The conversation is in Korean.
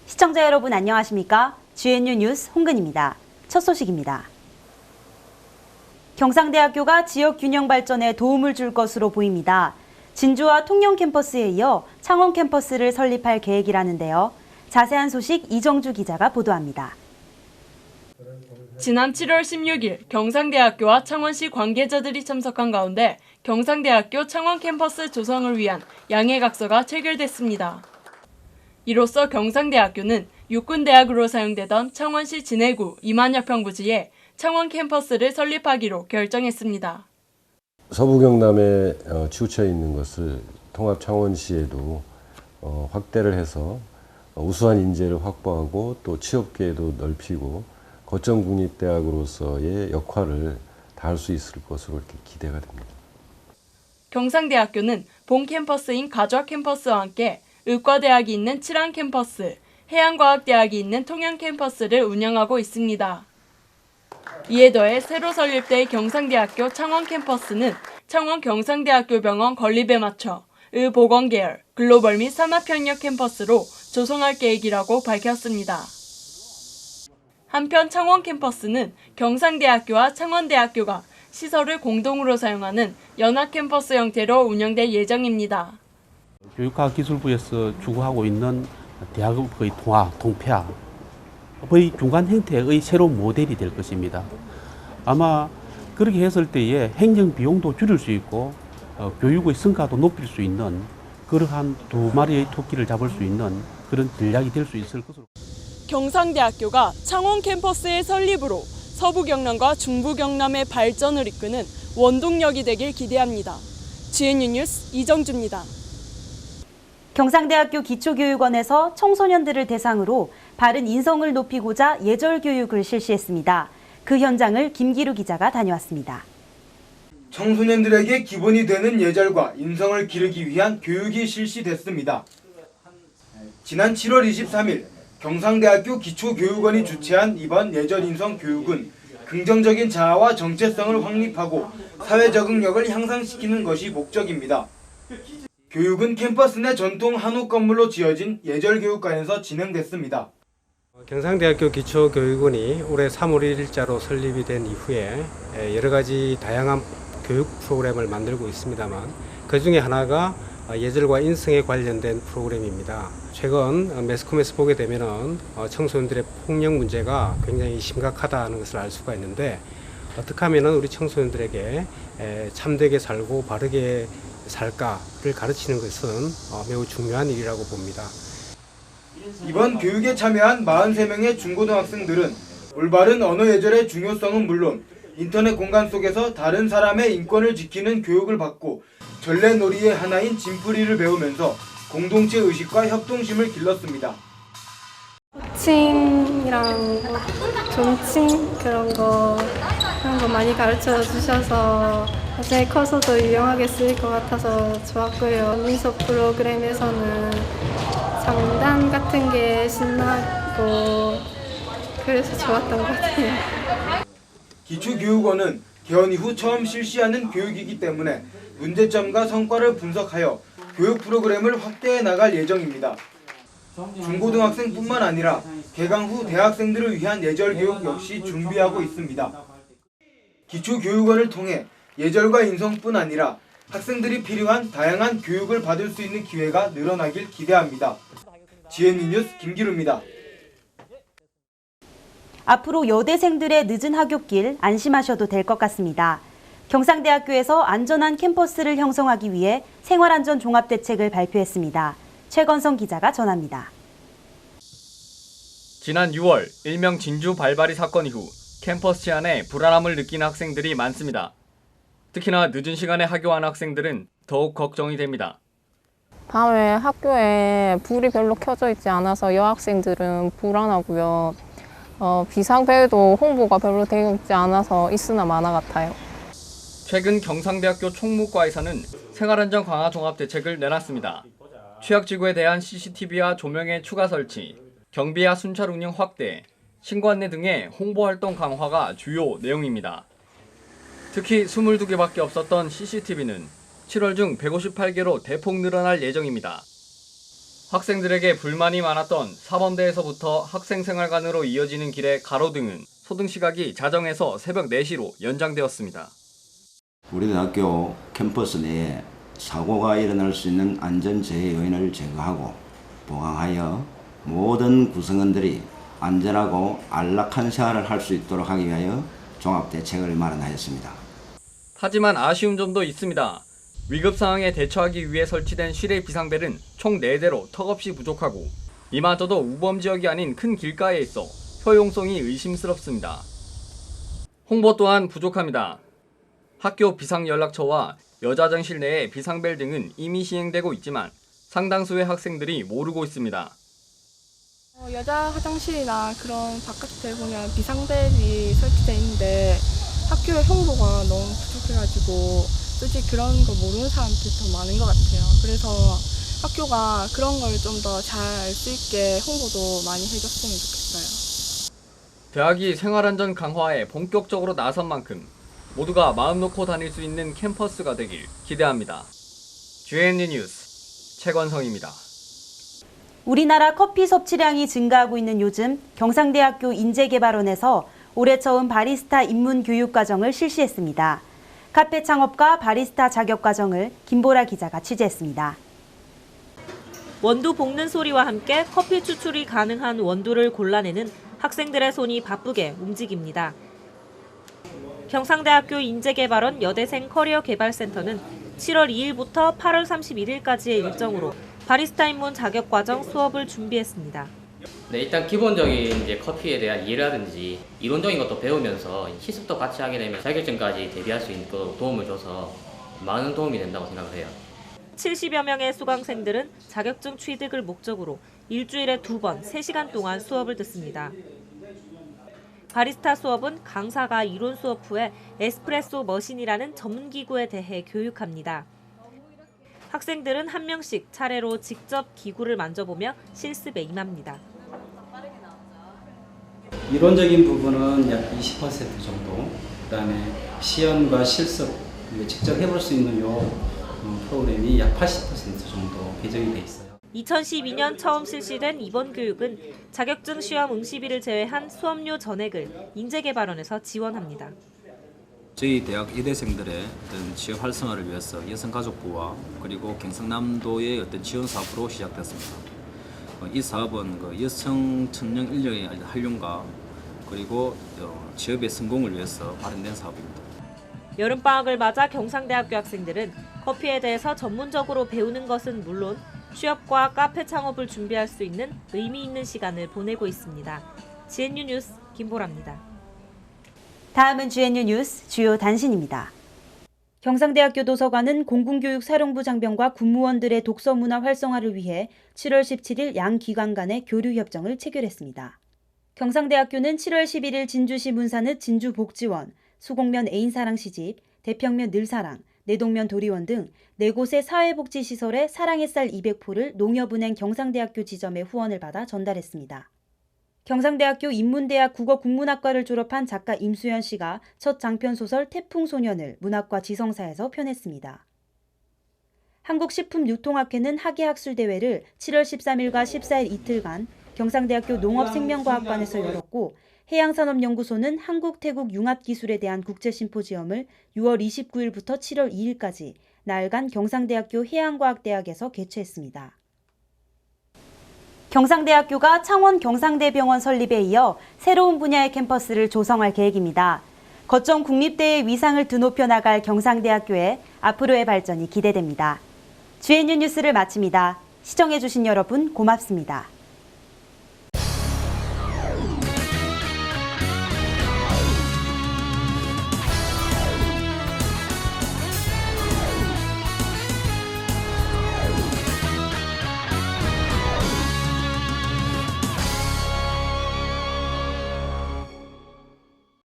시청자 여러분 안녕하십니까? GNU 뉴스 홍근입니다. 첫 소식입니다. 경상대학교가 지역 균형 발전에 도움을 줄 것으로 보입니다. 진주와 통영 캠퍼스에 이어 창원 캠퍼스를 설립할 계획이라는데요. 자세한 소식 이정주 기자가 보도합니다. 지난 7월 16일 경상대학교와 창원시 관계자들이 참석한 가운데 경상대학교 창원 캠퍼스 조성을 위한 양해각서가 체결됐습니다. 이로써 경상대학교는 육군대학으로 사용되던 창원시 진해구 이만여 평부지에 창원 캠퍼스를 설립하기로 결정했습니다. 서부 경남에 치우쳐 있는 것을 통합 창원시에도 확대를 해서 우수한 인재를 확보하고 또 취업 기회도 넓히고 거점 국립대학으로서의 역할을 다할 수 있을 것으로 이렇게 기대가 됩니다. 경상대학교는 본 캠퍼스인 가좌 캠퍼스와 함께 의과대학이 있는 칠안 캠퍼스, 해양과학대학이 있는 통영 캠퍼스를 운영하고 있습니다. 이에 더해 새로 설립될 경상대학교 창원 캠퍼스는 창원 경상대학교병원 건립에 맞춰 의보건계열, 글로벌 및 산업협력 캠퍼스로 조성할 계획이라고 밝혔습니다. 한편 창원 캠퍼스는 경상대학교와 창원대학교가 시설을 공동으로 사용하는 연합 캠퍼스 형태로 운영될 예정입니다. 교육과학기술부에서 추구하고 있는 대학의 통합, 통폐합의 중간 형태의 새로운 모델이 될 것입니다. 아마 그렇게 했을 때에 행정 비용도 줄일 수 있고 교육의 성과도 높일 수 있는 그러한 두 마리의 토끼를 잡을 수 있는 그런 전략이 될 수 있을 것으로. 경상대학교가 창원 캠퍼스의 설립으로 서부 경남과 중부 경남의 발전을 이끄는 원동력이 되길 기대합니다. GNU 뉴스 이정주입니다. 경상대학교 기초교육원에서 청소년들을 대상으로 바른 인성을 높이고자 예절 교육을 실시했습니다. 그 현장을 김기루 기자가 다녀왔습니다. 청소년들에게 기본이 되는 예절과 인성을 기르기 위한 교육이 실시됐습니다. 지난 7월 23일 경상대학교 기초교육원이 주최한 이번 예절인성 교육은 긍정적인 자아와 정체성을 확립하고 사회 적응력을 향상시키는 것이 목적입니다. 교육은 캠퍼스 내 전통 한옥 건물로 지어진 예절교육관에서 진행됐습니다. 경상대학교 기초교육원이 올해 3월 1일자로 설립이 된 이후에 여러 가지 다양한 교육 프로그램을 만들고 있습니다만 그 중에 하나가 예절과 인성에 관련된 프로그램입니다. 최근 매스컴에서 보게 되면은 청소년들의 폭력 문제가 굉장히 심각하다는 것을 알 수가 있는데 어떻게 하면은 우리 청소년들에게 참되게 살고 바르게 살까를 가르치는 것은 매우 중요한 일이라고 봅니다. 이번 교육에 참여한 43명의 중고등학생들은 올바른 언어 예절의 중요성은 물론 인터넷 공간 속에서 다른 사람의 인권을 지키는 교육을 받고 전래놀이의 하나인 진풀이를 배우면서 공동체 의식과 협동심을 길렀습니다. 호칭이랑 존칭 그런 거 많이 가르쳐 주셔서 나중에 커서도 유용하게 쓰일 것 같아서 좋았고요. 민속 프로그램에서는 장단 같은 게 신나고 그래서 좋았던 것 같아요. 기초교육원은 개원 이후 처음 실시하는 교육이기 때문에 문제점과 성과를 분석하여 교육 프로그램을 확대해 나갈 예정입니다. 중고등학생뿐만 아니라 개강 후 대학생들을 위한 예절교육 역시 준비하고 있습니다. 기초교육원을 통해 예절과 인성뿐 아니라 학생들이 필요한 다양한 교육을 받을 수 있는 기회가 늘어나길 기대합니다. GNU 뉴스 김기루입니다. 앞으로 여대생들의 늦은 하굣길 안심하셔도 될 것 같습니다. 경상대학교에서 안전한 캠퍼스를 형성하기 위해 생활안전 종합대책을 발표했습니다. 최건성 기자가 전합니다. 지난 6월 일명 진주 발바리 사건 이후 캠퍼스 치안에 불안함을 느끼는 학생들이 많습니다. 특히나 늦은 시간에 하교하는 학생들은 더욱 걱정이 됩니다. 밤에 학교에 불이 별로 켜져 있지 않아서 여학생들은 불안하고요. 비상벨도 홍보가 별로 되어 있지 않아서 있으나 마나 같아요. 최근 경상대학교 총무과에서는 생활안전 강화 종합대책을 내놨습니다. 취약지구에 대한 CCTV와 조명의 추가 설치, 경비와 순찰 운영 확대, 신고 안내 등의 홍보활동 강화가 주요 내용입니다. 특히 22개밖에 없었던 CCTV는 7월 중 158개로 대폭 늘어날 예정입니다. 학생들에게 불만이 많았던 사범대에서부터 학생생활관으로 이어지는 길의 가로등은 소등시각이 자정에서 새벽 4시로 연장되었습니다. 우리 대학교 캠퍼스 내에 사고가 일어날 수 있는 안전재해 요인을 제거하고 보강하여 모든 구성원들이 안전하고 안락한 생활을 할 수 있도록 하기 위하여 종합대책을 마련하였습니다. 하지만 아쉬운 점도 있습니다. 위급 상황에 대처하기 위해 설치된 실외 비상벨은 총 4대로 턱없이 부족하고 이마저도 우범 지역이 아닌 큰 길가에 있어 효용성이 의심스럽습니다. 홍보 또한 부족합니다. 학교 비상연락처와 여자정실 내의 비상벨 등은 이미 시행되고 있지만 상당수의 학생들이 모르고 있습니다. 여자 화장실이나 그런 바깥에 보면 비상벨이 설치되어 있는데 학교의 홍보가 너무 부족해가지고 솔직히 그런 거 모르는 사람들이 더 많은 것 같아요. 그래서 학교가 그런 걸 좀 더 잘 알 수 있게 홍보도 많이 해줬으면 좋겠어요. 대학이 생활안전 강화에 본격적으로 나선 만큼 모두가 마음 놓고 다닐 수 있는 캠퍼스가 되길 기대합니다. GNU 뉴스 최건성입니다. 우리나라 커피 섭취량이 증가하고 있는 요즘 경상대학교 인재개발원에서 올해 처음 바리스타 입문 교육 과정을 실시했습니다. 카페 창업과 바리스타 자격 과정을 김보라 기자가 취재했습니다. 원두 볶는 소리와 함께 커피 추출이 가능한 원두를 골라내는 학생들의 손이 바쁘게 움직입니다. 경상대학교 인재개발원 여대생 커리어개발센터는 7월 2일부터 8월 31일까지의 일정으로 바리스타 입문 자격과정 수업을 준비했습니다. 네, 일단 기본적인 이제 커피에 대한 이해라든지 이론적인 것도 배우면서 실습도 같이 하게 되면 자격증까지 대비할 수 있도록 도움을 줘서 많은 도움이 된다고 생각을 해요. 70여 명의 수강생들은 자격증 취득을 목적으로 일주일에 2번 3시간 동안 수업을 듣습니다. 바리스타 수업은 강사가 이론 수업 후에 에스프레소 머신이라는 전문기구에 대해 교육합니다. 학생들은 한 명씩 차례로 직접 기구를 만져보며 실습에 임합니다. 이론적인 부분은 약 20% 정도, 그다음에 시연과 실습, 직접 해볼 수 있는 프로그램이 약 80% 정도 배정이 돼 있어요. 2012년 처음 실시된 이번 교육은 자격증 시험 응시비를 제외한 수업료 전액을 인재개발원에서 지원합니다. 저희 대학 여대생들의 어떤 취업 활성화를 위해서 여성가족부와 그리고 경상남도의 어떤 지원 사업으로 시작됐습니다. 이 사업은 여성 청년 인력의 활용과 그리고 취업의 성공을 위해서 마련된 사업입니다. 여름방학을 맞아 경상대학교 학생들은 커피에 대해서 전문적으로 배우는 것은 물론 취업과 카페 창업을 준비할 수 있는 의미 있는 시간을 보내고 있습니다. GNU 뉴스 김보라입니다. 다음은 GNU 뉴스 주요 단신입니다. 경상대학교 도서관은 공군교육 사령부 장병과 군무원들의 독서 문화 활성화를 위해 7월 17일 양 기관 간의 교류 협정을 체결했습니다. 경상대학교는 7월 11일 진주시 문산읍 진주복지원, 수곡면 애인사랑 시집, 대평면 늘사랑, 내동면 도리원 등 4곳의 사회복지시설에 사랑의 쌀 200포를 농협은행 경상대학교 지점의 후원을 받아 전달했습니다. 경상대학교 인문대학 국어국문학과를 졸업한 작가 임수연 씨가 첫 장편소설 태풍소년을 문학과 지성사에서 펴냈습니다. 한국식품유통학회는 학예학술대회를 7월 13일과 14일 이틀간 경상대학교 농업생명과학관에서 열었고 해양산업연구소는 한국-태국 융합기술에 대한 국제심포지엄을 6월 29일부터 7월 2일까지 나흘간 경상대학교 해양과학대학에서 개최했습니다. 경상대학교가 창원 경상대병원 설립에 이어 새로운 분야의 캠퍼스를 조성할 계획입니다. 거점 국립대의 위상을 드높여 나갈 경상대학교의 앞으로의 발전이 기대됩니다. GNU 뉴스를 마칩니다. 시청해주신 여러분 고맙습니다.